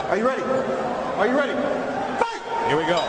Are you ready? Are you ready? Fight! Here we go.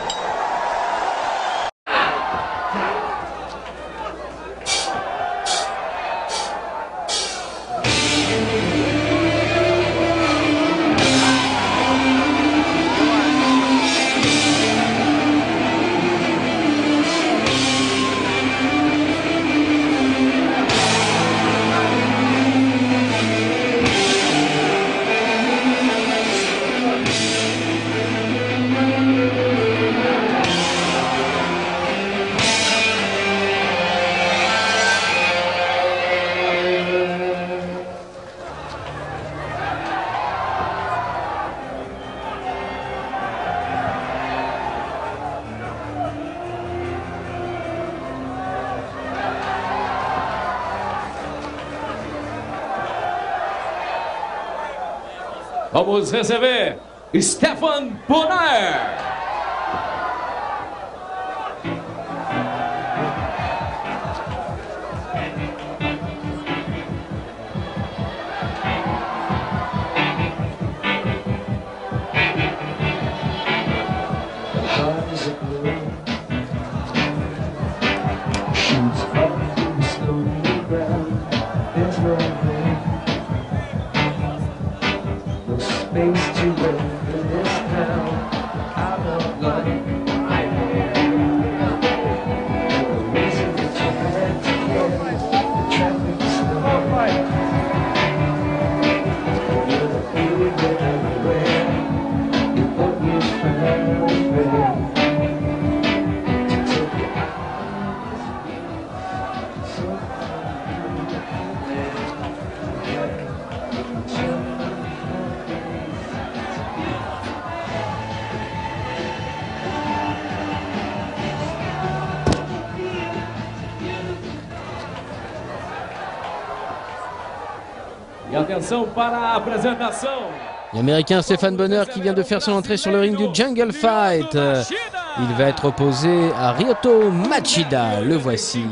Vamos receber Stephan Bonnar. E atenção para a apresentação. L'Américain Stephan Bonnar qui vient de faire son entrée sur le ring du Jungle Fight. Il va être opposé à Ryoto Machida. Le voici.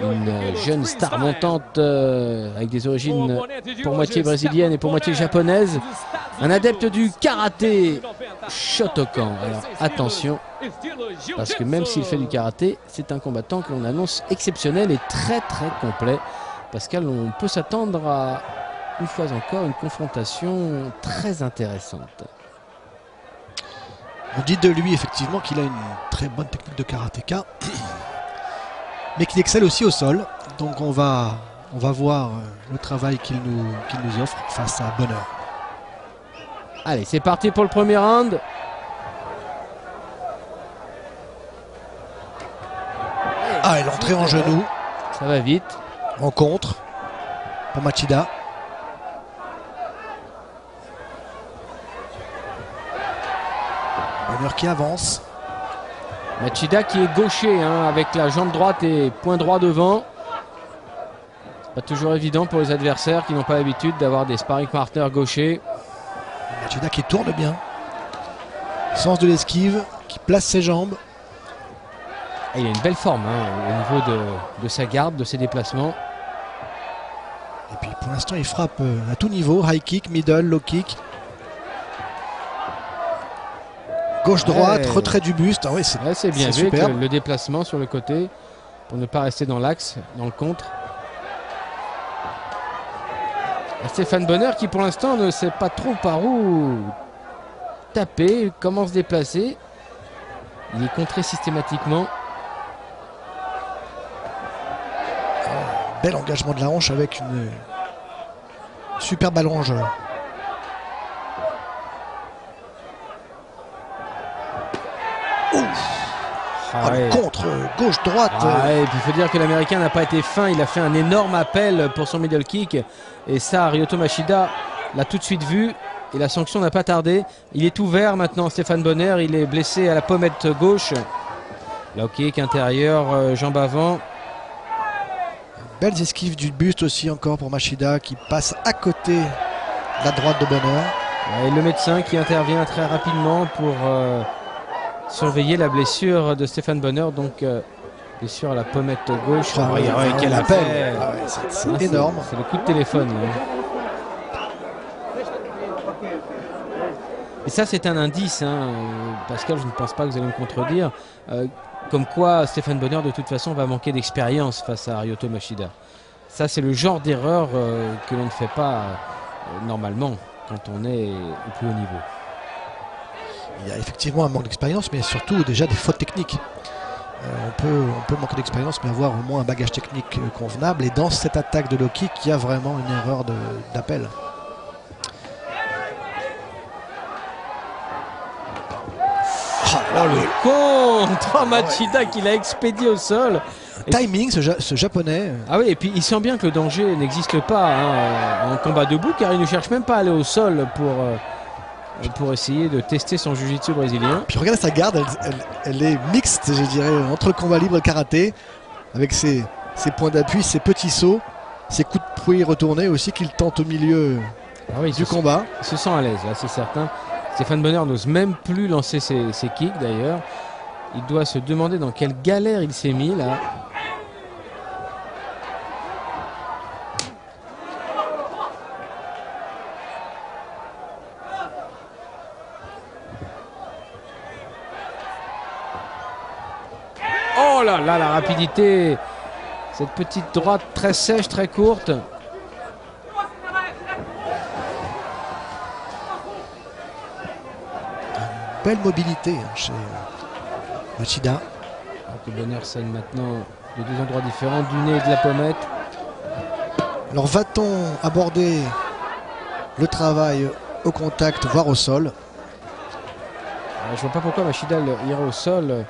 Une jeune star montante avec des origines pour moitié brésiliennes et pour moitié japonaises. Un adepte du karaté Shotokan. Alors attention, parce que même s'il fait du karaté, c'est un combattant que l'on annonce exceptionnel et très complet. Pascal, on peut s'attendre à, une fois encore, une confrontation très intéressante. On dit de lui effectivement qu'il a une très bonne technique de karatéka, mais qu'il excelle aussi au sol. Donc on va voir le travail qu'il nous offre face à Bonnar. Allez, c'est parti pour le premier round. Ah, et l'entrée en genou. Ça va vite. En contre pour Machida. Bonnar qui avance. Machida qui est gaucher avec la jambe droite et point droit devant. C'est pas toujours évident pour les adversaires qui n'ont pas l'habitude d'avoir des sparring partners gauchers. Machida qui tourne bien. Sens de l'esquive, qui place ses jambes. Et il a une belle forme au niveau de sa garde, de ses déplacements. Et puis pour l'instant il frappe à tout niveau, high kick, middle, low kick. Gauche-droite, retrait du buste. Ah ouais, c'est bien vu avec le déplacement sur le côté pour ne pas rester dans l'axe, dans le contre. Et Stephan Bonnar qui pour l'instant ne sait pas trop par où taper, comment se déplacer. Il est contré systématiquement. Bel engagement de la hanche avec une superbe allonge. Contre gauche-droite. Et puis il faut dire que l'Américain n'a pas été fin. Il a fait un énorme appel pour son middle kick. Et ça, Ryoto Machida l'a tout de suite vu. Et la sanction n'a pas tardé. Il est ouvert maintenant, Stephan Bonnar. Il est blessé à la pommette gauche. Low kick intérieur, jambe avant. Belles esquives du buste aussi encore pour Machida qui passe à côté de la droite de Bonnar. Et le médecin qui intervient très rapidement pour surveiller la blessure de Stephan Bonnar. Donc blessure à la pommette gauche. Quel appel. C'est énorme. C'est le coup de téléphone. Et ça, c'est un indice, hein. Pascal, je ne pense pas que vous allez me contredire. Comme quoi, Stéphane Bonheur, de toute façon, va manquer d'expérience face à Ryoto Machida. Ça, c'est le genre d'erreur que l'on ne fait pas normalement quand on est au plus haut niveau. Il y a effectivement un manque d'expérience, mais surtout déjà des fautes techniques. On peut manquer d'expérience, mais avoir au moins un bagage technique convenable. Et dans cette attaque de low kick, il y a vraiment une erreur d'appel. Oh, le contre Machida qui l'a expédié au sol. Timing, ce japonais. Ah oui, et puis il sent bien que le danger n'existe pas hein, en combat debout, car il ne cherche même pas à aller au sol pour essayer de tester son jiu-jitsu brésilien. Puis regardez sa garde, elle est mixte, je dirais, entre le combat libre et le karaté, avec ses points d'appui, ses petits sauts, ses coups de pied retournés aussi qu'il tente au milieu du combat. Il se sent à l'aise, là, c'est certain. Stéphane Bonheur n'ose même plus lancer ses kicks d'ailleurs. Il doit se demander dans quelle galère il s'est mis là. Oh là là, la rapidité. Cette petite droite très sèche, très courte. Belle mobilité hein, chez Machida. Bonheur scène maintenant de deux endroits différents, du nez et de la pommette. Alors va-t-on aborder le travail au contact, voire au sol? Je vois pas pourquoi Machida irait au sol,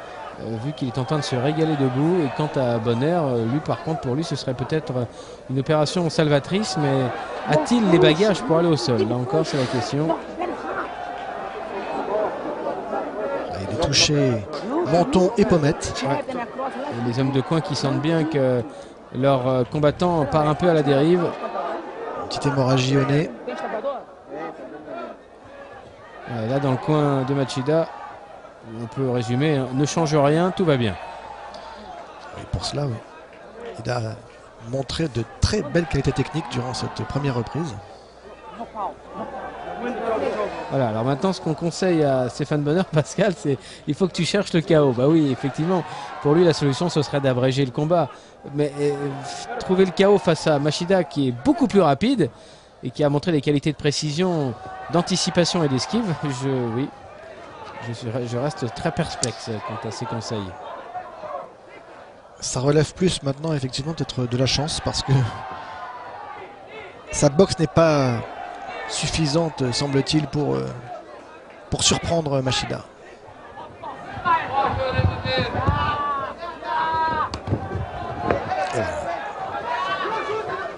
vu qu'il est en train de se régaler debout. Et quant à Bonheur, lui par contre, pour lui ce serait peut-être une opération salvatrice, mais a-t-il les bagages pour aller au sol? Là encore c'est la question. Il est touché menton et pommette. Ouais. Et les hommes de coin qui sentent bien que leur combattant part un peu à la dérive. Une petite hémorragie au nez. Ouais, là dans le coin de Machida, on peut résumer, hein, ne change rien, tout va bien. Et pour cela, oui. Il a montré de très belles qualités techniques durant cette première reprise. Voilà, alors maintenant ce qu'on conseille à Stéphane Bonheur, Pascal, c'est il faut que tu cherches le chaos. Bah oui, effectivement, pour lui la solution ce serait d'abréger le combat. Mais trouver le chaos face à Machida qui est beaucoup plus rapide et qui a montré des qualités de précision, d'anticipation et d'esquive, je reste très perplexe quant à ces conseils. Ça relève plus maintenant effectivement peut-être de la chance parce que sa boxe n'est pas suffisante semble-t-il pour surprendre Machida.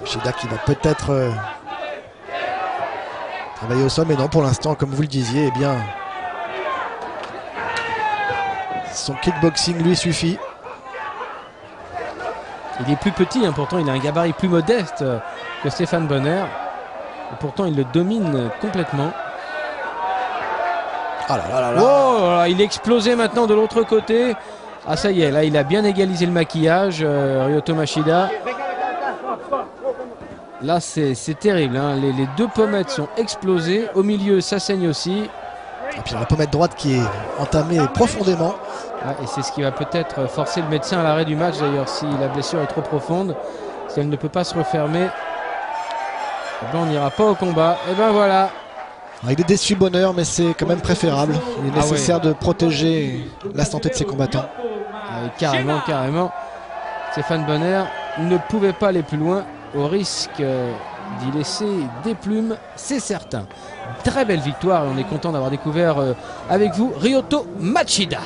Machida qui va peut-être travailler au sol, mais non, pour l'instant, comme vous le disiez, eh bien, son kickboxing lui suffit. Il est plus petit, hein, pourtant il a un gabarit plus modeste que Stéphane Bonheur. Et pourtant il le domine complètement. Oh là là là là. Oh, il est explosé maintenant de l'autre côté. Ah ça y est, là il a bien égalisé le maquillage, Ryoto Machida. Là c'est terrible, hein. Les deux pommettes sont explosées. Au milieu ça saigne aussi. Et puis la pommette droite qui est entamée profondément. Ah, et c'est ce qui va peut-être forcer le médecin à l'arrêt du match d'ailleurs si la blessure est trop profonde. Si elle ne peut pas se refermer, eh ben, on n'ira pas au combat. Et ben voilà. Il est déçu Bonheur, mais c'est quand même préférable. Il est nécessaire de protéger la santé de ses combattants. Carrément, carrément. Stéphane Bonheur ne pouvait pas aller plus loin au risque d'y laisser des plumes, c'est certain. Très belle victoire et on est content d'avoir découvert avec vous Ryoto Machida.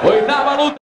Oitava luta.